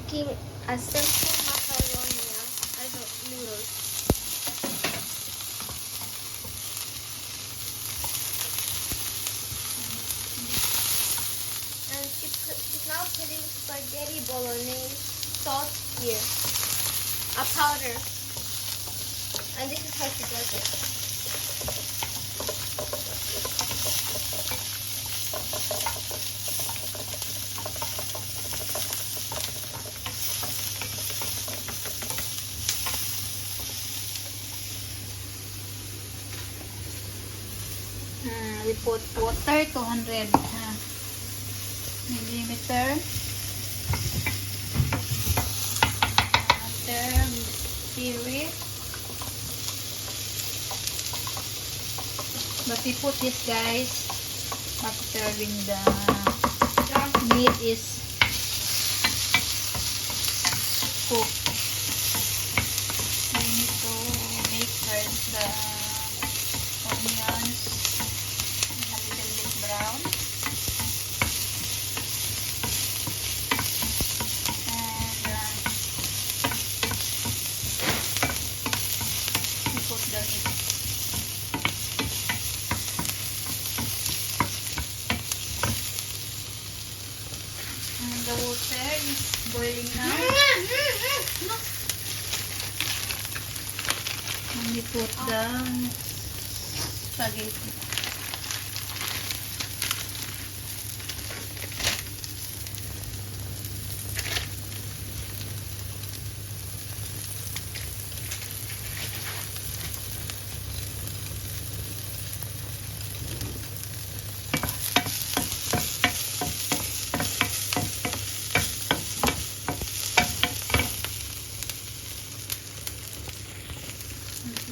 making a simple macaroni as noodles. And she's now putting spaghetti bolognese sauce here, a powder. And this is how she does it. We put water 200 millimeter. After stir it. But we put this, guys, after when the meat is cooked. We need to make first the onions a little bit brown. And we put the meat. The water is boiling now. And we put the spaghetti.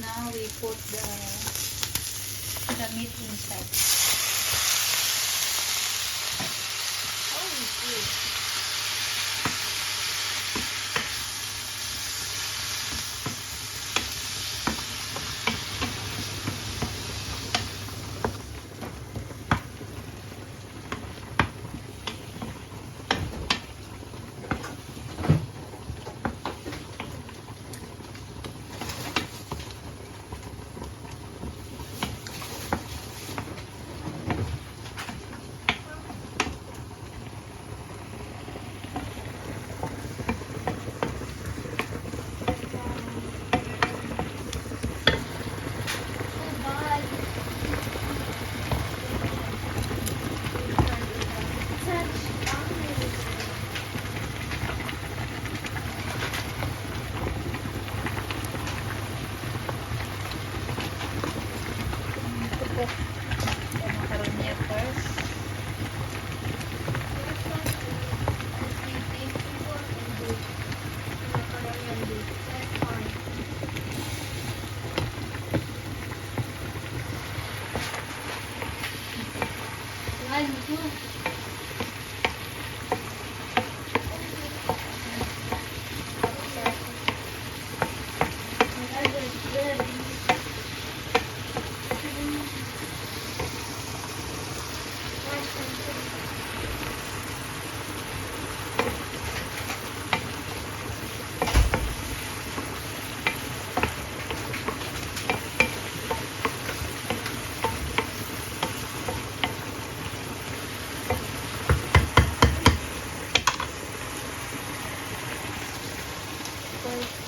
Now we put the meat inside. Oh, good. Put the macaroni first.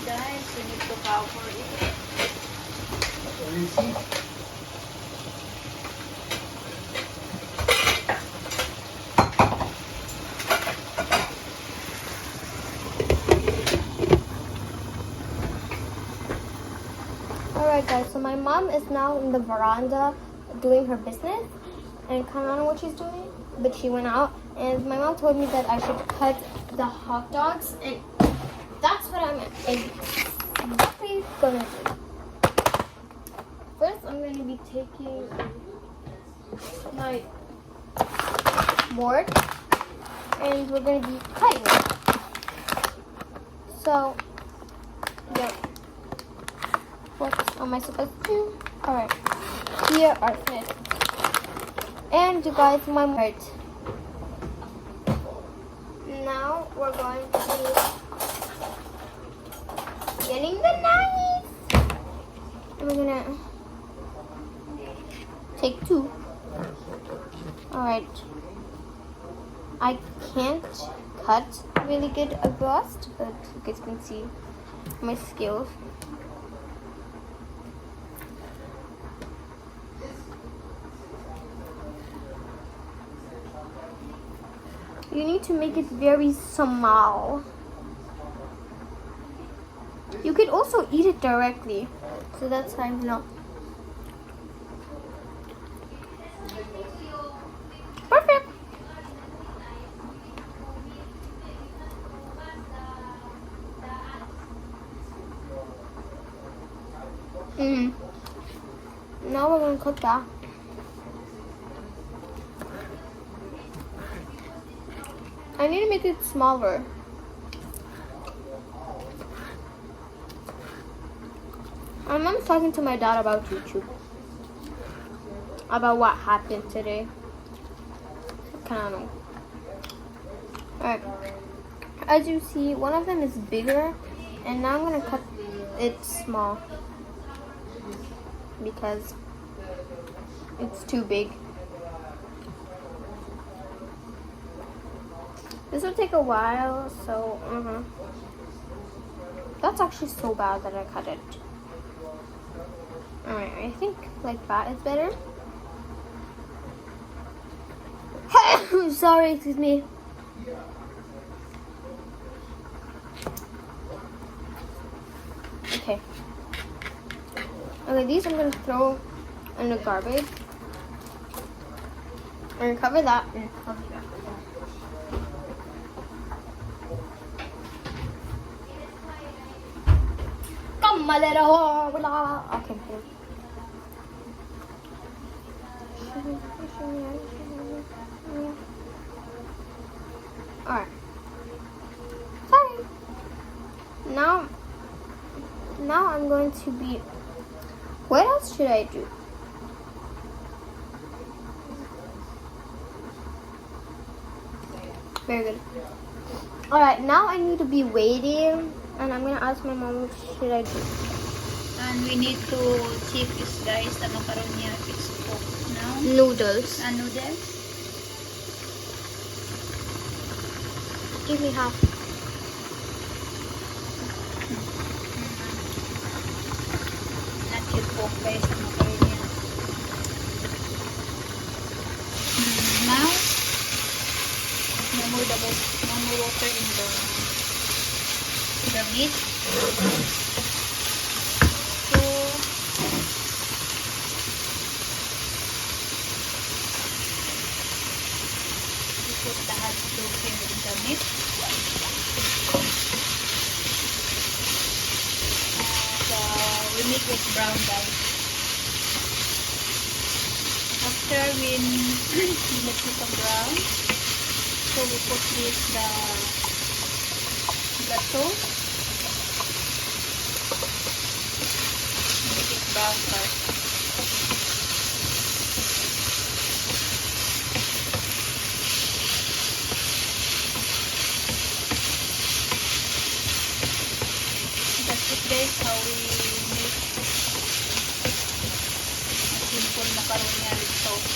Guys, you need to cover it. Alright guys, so my mom is now in the veranda doing her business, and I don't know what she's doing, but she went out, and my mom told me that I should cut the hot dogs, and that's what I'm exactly gonna do. First, I'm gonna be taking my board, and we're gonna be cutting it. So, yep. What am I supposed to do? Alright, here are finished. And you guys, my heart. now we're going to be getting the knife. And we're gonna take 2. Alright. I can't cut really good a bust, but you guys can see my skills. You need to make it very small. You could also eat it directly, so that's how you know. Perfect. Now we're gonna cut that. I need to make it smaller. My mom's talking to my dad about YouTube. About what happened today. I don't know. Alright. As you see, one of them is bigger. And now I'm going to cut it small. Because it's too big. This will take a while, so that's actually so bad that I cut it. Alright, I think like that is better. Sorry, excuse me. Okay. Okay, these I'm gonna throw in the garbage. I'm gonna cover that and cover that. Come a little whore. Okay. Alright. Sorry. Now I'm going to be. What else should I do? Very good. Alright, now I need to be waiting. And I'm gonna ask my mom what should I do. And we need to check this, guys, the macaroni if it's cooked now. Noodles. And noodles. Give me half. Not yet cooked, guys, the macaroni. Now, no more water in the meat. So, we put the hot glue here in the meat. And we make it brown, guys. After we make it brown, so we put this the sauce. Make it brown first. That's it, guys, how we make a simple macaroni with sauce.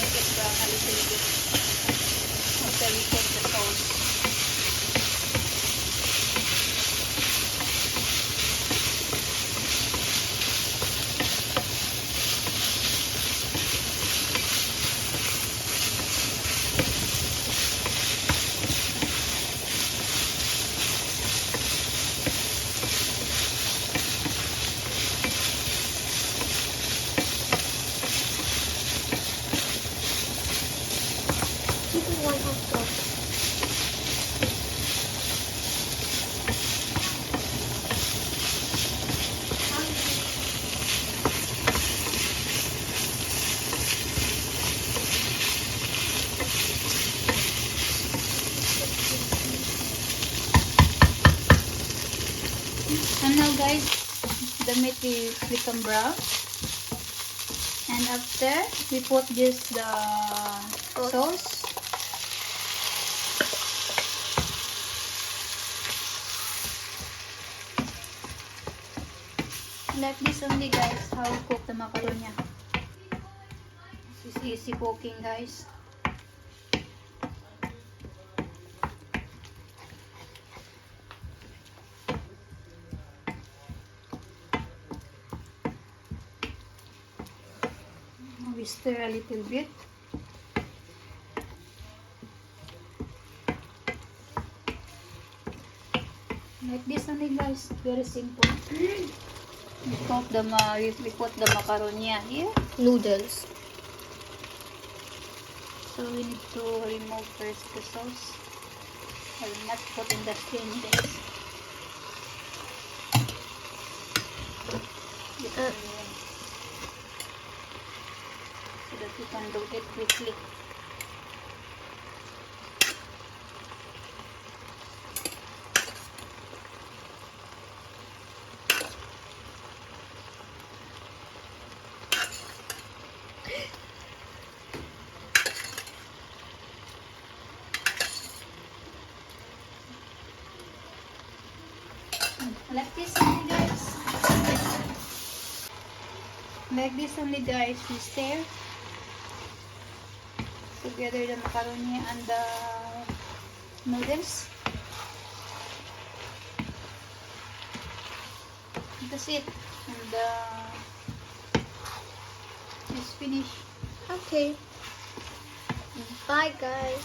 Make it brown a little bit after we put the sauce. Give me one half cup. And now, guys, the meat will become brown. And after we put this the sauce. Like this only, guys, how we cook the macaroni. This is easy cooking, guys. We stir a little bit. Like this only, guys. Very simple. We put the macaroni here. Noodles. So we need to remove first the sauce. I will not put in the skin, guys. So that you can do it quickly. Like this only, guys. Like this only, guys. We stir together the macaroni and the noodles. That's it. And it's finished. Okay. Bye, guys.